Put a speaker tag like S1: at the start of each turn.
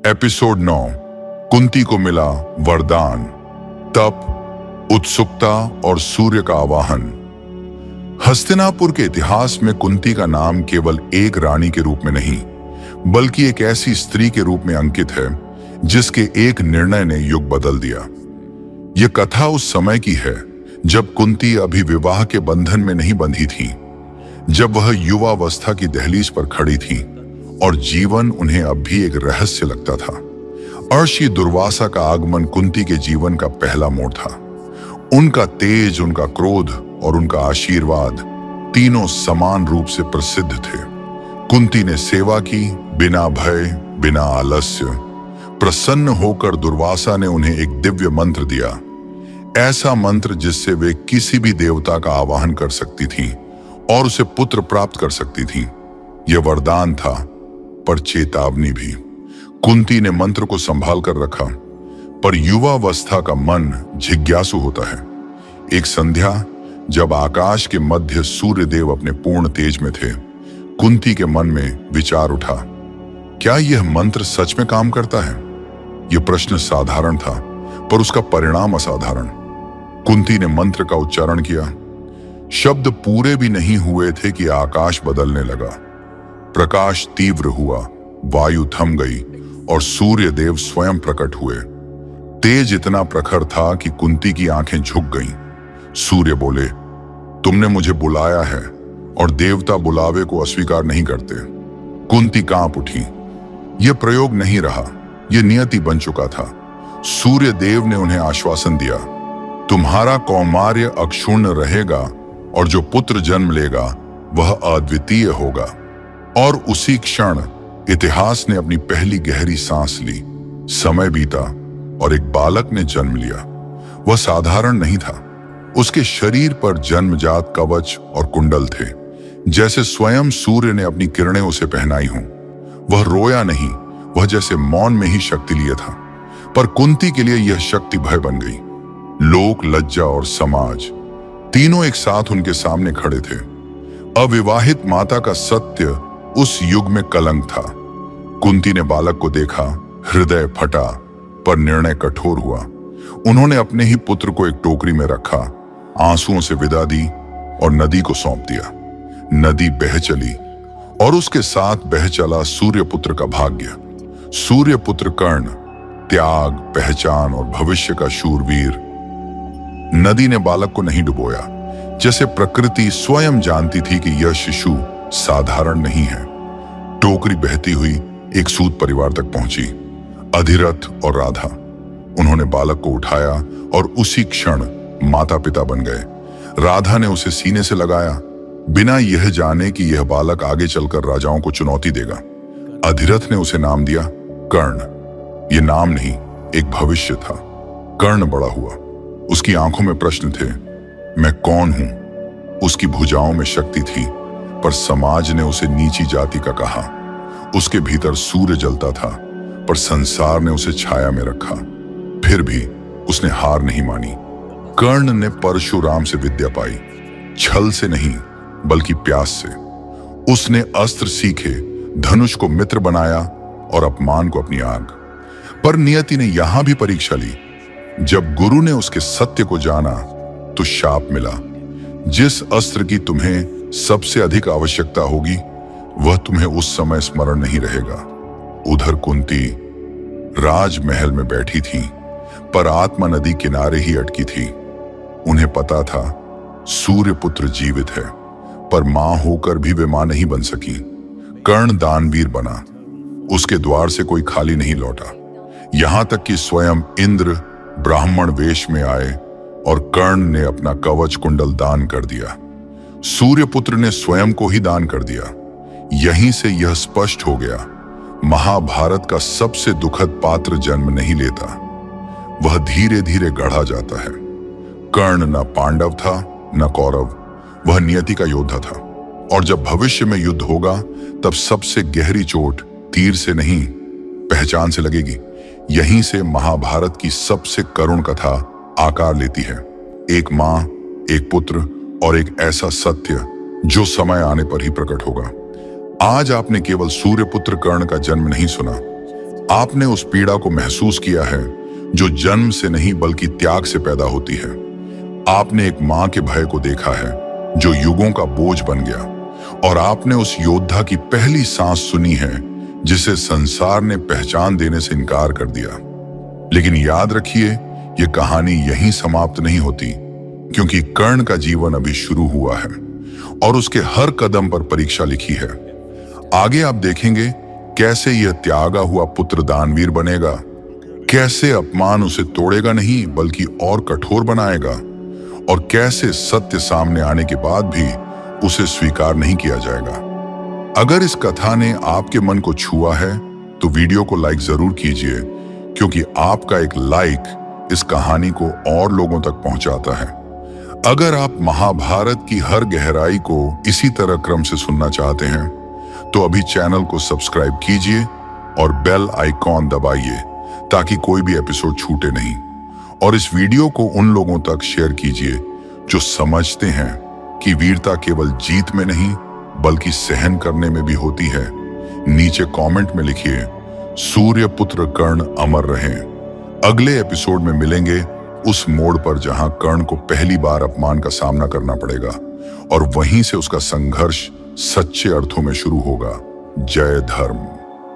S1: Episode 9। Kunti को मिला वरदान, तप, उत्सुकता और सूर्य का आवाहन। हस्तिनापुर के इतिहास में कुंती का नाम केवल एक रानी के रूप में नहीं, बल्कि एक ऐसी स्त्री के रूप में अंकित है जिसके एक निर्णय ने युग बदल दिया। यह कथा उस समय की है जब कुंती अभी विवाह के बंधन में नहीं बंधी थी, जब वह युवावस्था की दहलीज पर खड़ी थी और जीवन उन्हें अब भी एक रहस्य लगता था। अर्षि दुर्वासा का आगमन कुंती के जीवन का पहला मोड़ था। उनका तेज, उनका क्रोध और उनका आशीर्वाद तीनों समान रूप से प्रसिद्ध थे। कुंती ने सेवा की, बिना भय, बिना आलस्य। प्रसन्न होकर दुर्वासा ने उन्हें एक दिव्य मंत्र दिया, ऐसा मंत्र जिससे वे किसी भी देवता का आवाहन कर सकती थीं और उसे पुत्र प्राप्त कर सकती थीं। यह वरदान था, पर चेतावनी भी। कुंती ने मंत्र को संभाल कर रखा, पर युवावस्था का मन जिज्ञासु होता है। एक संध्या, जब आकाश के मध्य सूर्य देव अपने पूर्ण तेज में थे, कुंती के मन में विचार उठा, क्या यह मंत्र सच में काम करता है? यह प्रश्न साधारण था, पर उसका परिणाम असाधारण। कुंती ने मंत्र का उच्चारण किया। शब्द पूरे भी नहीं हुए थे कि आकाश बदलने लगा। प्रकाश तीव्र हुआ, वायु थम गई और सूर्य देव स्वयं प्रकट हुए। तेज इतना प्रखर था कि कुंती की आंखें झुक गईं। सूर्य बोले, तुमने मुझे बुलाया है और देवता बुलावे को अस्वीकार नहीं करते। कुंती कांप उठी। यह प्रयोग नहीं रहा, यह नियति बन चुका था। सूर्य देव ने उन्हें आश्वासन दिया, तुम्हारा कौमार्य अक्षुण्ण रहेगा और जो पुत्र जन्म लेगा वह अद्वितीय होगा। और उसी क्षण इतिहास ने अपनी पहली गहरी सांस ली। समय बीता और एक बालक ने जन्म लिया। वह साधारण नहीं था। उसके शरीर पर जन्मजात कवच और कुंडल थे, जैसे स्वयं सूर्य ने अपनी किरणें उसे पहनाई हों। वह रोया नहीं, वह जैसे मौन में ही शक्ति लिए था। पर कुंती के लिए यह शक्ति भय बन गई। लोक, लज्जा और समाज तीनों एक साथ उनके सामने खड़े थे। अविवाहित माता का सत्य उस युग में कलंक था। कुंती ने बालक को देखा, हृदय फटा, पर निर्णय कठोर हुआ। उन्होंने अपने ही पुत्र को एक टोकरी में रखा, आंसुओं से विदा दी और नदी को सौंप दिया। नदी बह चली और उसके साथ बह चला सूर्यपुत्र का भाग्य। सूर्यपुत्र कर्ण, त्याग, पहचान और भविष्य का शूरवीर। नदी ने बालक को नहीं डुबोया, जैसे प्रकृति स्वयं जानती थी कि यह शिशु साधारण नहीं है। टोकरी बहती हुई एक सूत परिवार तक पहुंची, अधिरथ और राधा। उन्होंने बालक को उठाया और उसी क्षण माता पिता बन गए। राधा ने उसे सीने से लगाया, बिना यह जाने कि यह बालक आगे चलकर राजाओं को चुनौती देगा। अधिरथ ने उसे नाम दिया कर्ण। यह नाम नहीं, एक भविष्य था। कर्ण बड़ा हुआ। उसकी आंखों में प्रश्न थे, मैं कौन हूं? उसकी भुजाओं में शक्ति थी, पर समाज ने उसे नीची जाति का कहा। उसके भीतर सूर्य जलता था, पर संसार ने उसे छाया में रखा। फिर भी उसने हार नहीं मानी। कर्ण ने परशुराम से विद्या पाई, छल से नहीं बल्कि प्यास से। उसने अस्त्र सीखे, धनुष को मित्र बनाया और अपमान को अपनी आग। पर नियति ने यहां भी परीक्षा ली। जब गुरु ने उसके सत्य को जाना तो शाप मिला। जिस अस्त्र की तुम्हें सबसे अधिक आवश्यकता होगी, वह तुम्हें उस समय स्मरण नहीं रहेगा। उधर कुंती राजमहल में बैठी थी, पर आत्मा नदी किनारे ही अटकी थी। उन्हें पता था सूर्यपुत्र जीवित है, पर मां होकर भी वे मां नहीं बन सकी। कर्ण दानवीर बना, उसके द्वार से कोई खाली नहीं लौटा। यहां तक कि स्वयं इंद्र ब्राह्मण वेश में आए और कर्ण ने अपना कवच कुंडल दान कर दिया। सूर्यपुत्र ने स्वयं को ही दान कर दिया। यहीं से यह स्पष्ट हो गया, महाभारत का सबसे दुखद पात्र जन्म नहीं लेता, वह धीरे धीरे गढ़ा जाता है। कर्ण न पांडव था न कौरव, वह नियति का योद्धा था। और जब भविष्य में युद्ध होगा, तब सबसे गहरी चोट तीर से नहीं, पहचान से लगेगी। यहीं से महाभारत की सबसे करुण कथा आकार लेती है। एक मां, एक पुत्र और एक ऐसा सत्य जो समय आने पर ही प्रकट होगा। आज आपने केवल सूर्यपुत्र कर्ण का जन्म नहीं सुना, आपने उस पीड़ा को महसूस किया है जो जन्म से नहीं बल्कि त्याग से पैदा होती है। आपने एक मां के भय को देखा है जो युगों का बोझ बन गया, और आपने उस योद्धा की पहली सांस सुनी है जिसे संसार ने पहचान देने से इनकार कर दिया। लेकिन याद रखिए, ये कहानी यहीं समाप्त नहीं होती, क्योंकि कर्ण का जीवन अभी शुरू हुआ है और उसके हर कदम पर परीक्षा लिखी है। आगे आप देखेंगे कैसे यह त्यागा हुआ पुत्र दानवीर बनेगा, कैसे अपमान उसे तोड़ेगा नहीं बल्कि और कठोर बनाएगा, और कैसे सत्य सामने आने के बाद भी उसे स्वीकार नहीं किया जाएगा। अगर इस कथा ने आपके मन को छुआ है तो वीडियो को लाइक जरूर कीजिए, क्योंकि आपका एक लाइक इस कहानी को और लोगों तक पहुंचाता है। अगर आप महाभारत की हर गहराई को इसी तरह क्रम से सुनना चाहते हैं तो अभी चैनल को सब्सक्राइब कीजिए और बेल आइकॉन दबाइए ताकि कोई भी एपिसोड छूटे नहीं। और इस वीडियो को उन लोगों तक शेयर कीजिए जो समझते हैं कि वीरता केवल जीत में नहीं बल्कि सहन करने में भी होती है। नीचे कमेंट में लिखिए, सूर्य पुत्र कर्ण अमर रहे। अगले एपिसोड में मिलेंगे उस मोड़ पर जहां कर्ण को पहली बार अपमान का सामना करना पड़ेगा और वहीं से उसका संघर्ष सच्चे अर्थों में शुरू होगा। जय धर्म।